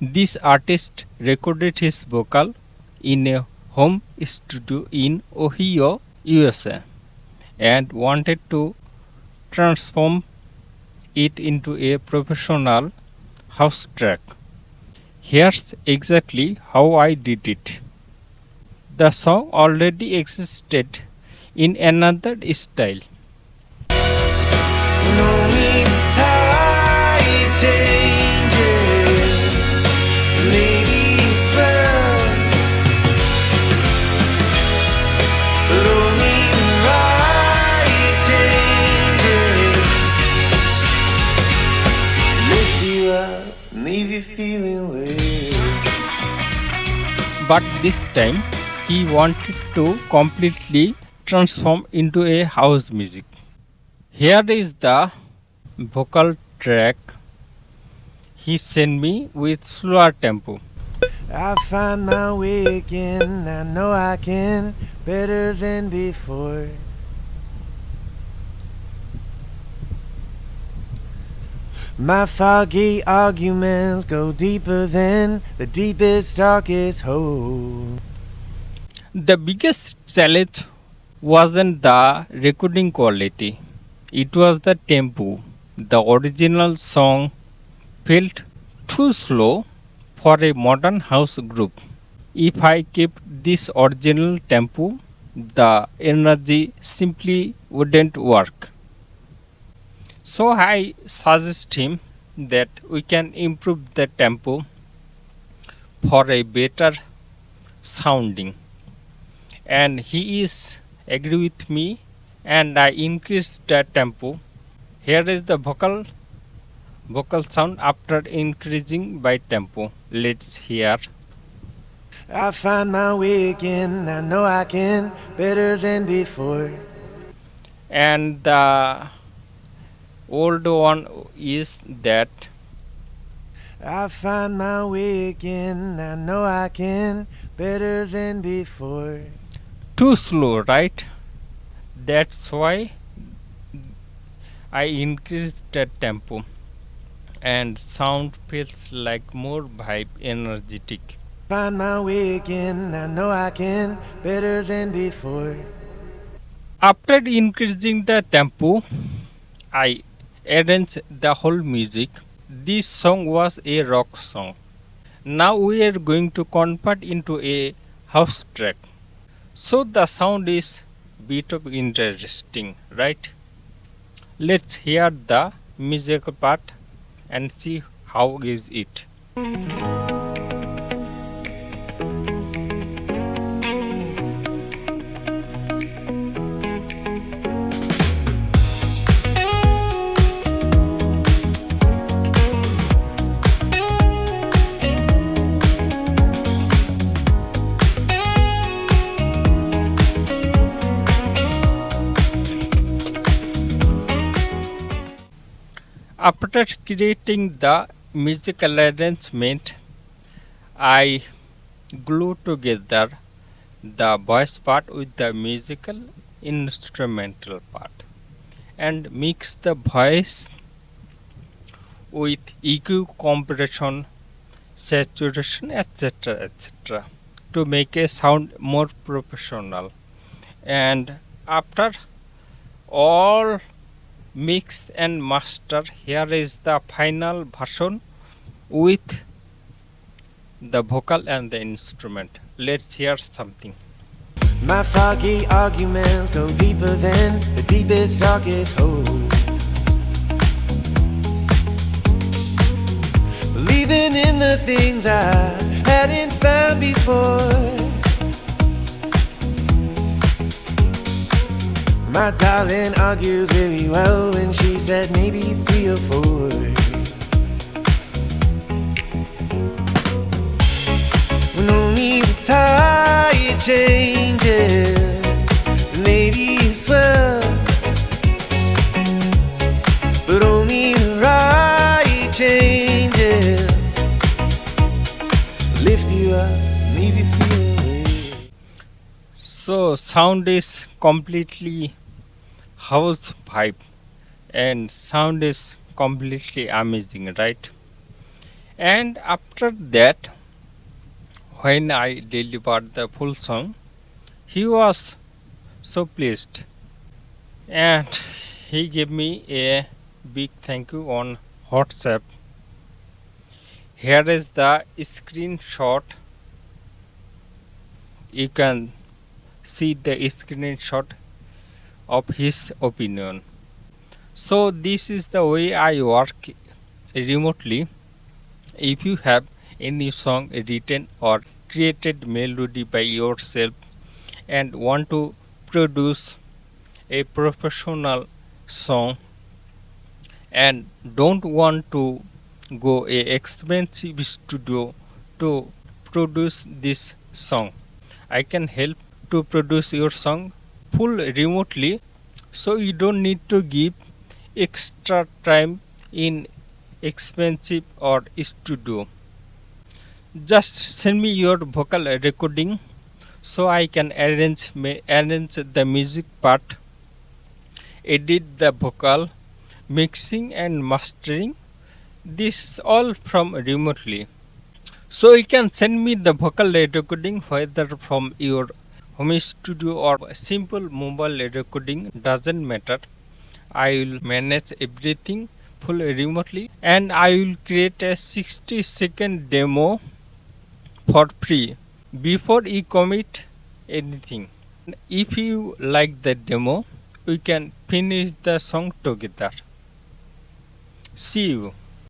This artist recorded his vocal in a home studio in Ohio, USA, and wanted to transform it into a professional house track. Here's exactly how I did it. The song already existed in another style. Only the tide changes, maybe swell, but only the right changes. Lift you up, leave you feeling well. But this time he wanted to completely transform into a house music. Here is the vocal track he sent me with slower tempo. I find my way again, I know I can, better than before. My foggy arguments go deeper than the deepest, darkest hole. The biggest challenge wasn't the recording quality, it was the tempo. The original song felt too slow for a modern house group. If I kept this original tempo, the energy simply wouldn't work. So I suggest him that we can improve the tempo for a better sounding. And he is agree with me and I increased the tempo. Here is the vocal sound after increasing by tempo. Let's hear. I find my way again, I know I can, better than before. And the old one is that I find my way again, I know I can, better than before. too slow, right? That's why I increased the tempo and sound feels like more vibe energetic. Find my way again, I know I can, better than before. After increasing the tempo, I arranged the whole music. This song was a rock song. Now we are going to convert into a house track. So the sound is bit of interesting, right? Let's hear the musical part and see how is it. After creating the musical arrangement, I glue together the voice part with the musical instrumental part and mix the voice with EQ compression, saturation, etc. to make a sound more professional. And after all mixed and master, here is the final version with the vocal and the instrument. Let's hear something. My foggy arguments go deeper than the deepest, darkest hole. Believing in the things I hadn't found before. My darling argues really well when she said maybe 3 or 4. When only the tide changes, maybe you swell, but only the right changes. Lift you up, leave you feeling well. So sound is completely house vibe and sound is completely amazing, right? And after that, when I delivered the full song, he was so pleased and he gave me a big thank you on WhatsApp. Here is the screenshot. You can see the screenshot of his opinion. So, this is the way I work remotely. If you have any song written or created melody by yourself and want to produce a professional song and don't want to go a expensive studio to produce this song, I can help to produce your song full remotely, so you don't need to give extra time in expensive or studio. Just send me your vocal recording so I can arrange the music part, edit the vocal, mixing and mastering. This is all from remotely. So you can send me the vocal recording whether from your home studio or a simple mobile recording, doesn't matter. I will manage everything full remotely and I will create a 60-second demo for free before you commit anything. If you like the demo, we can finish the song together. See you.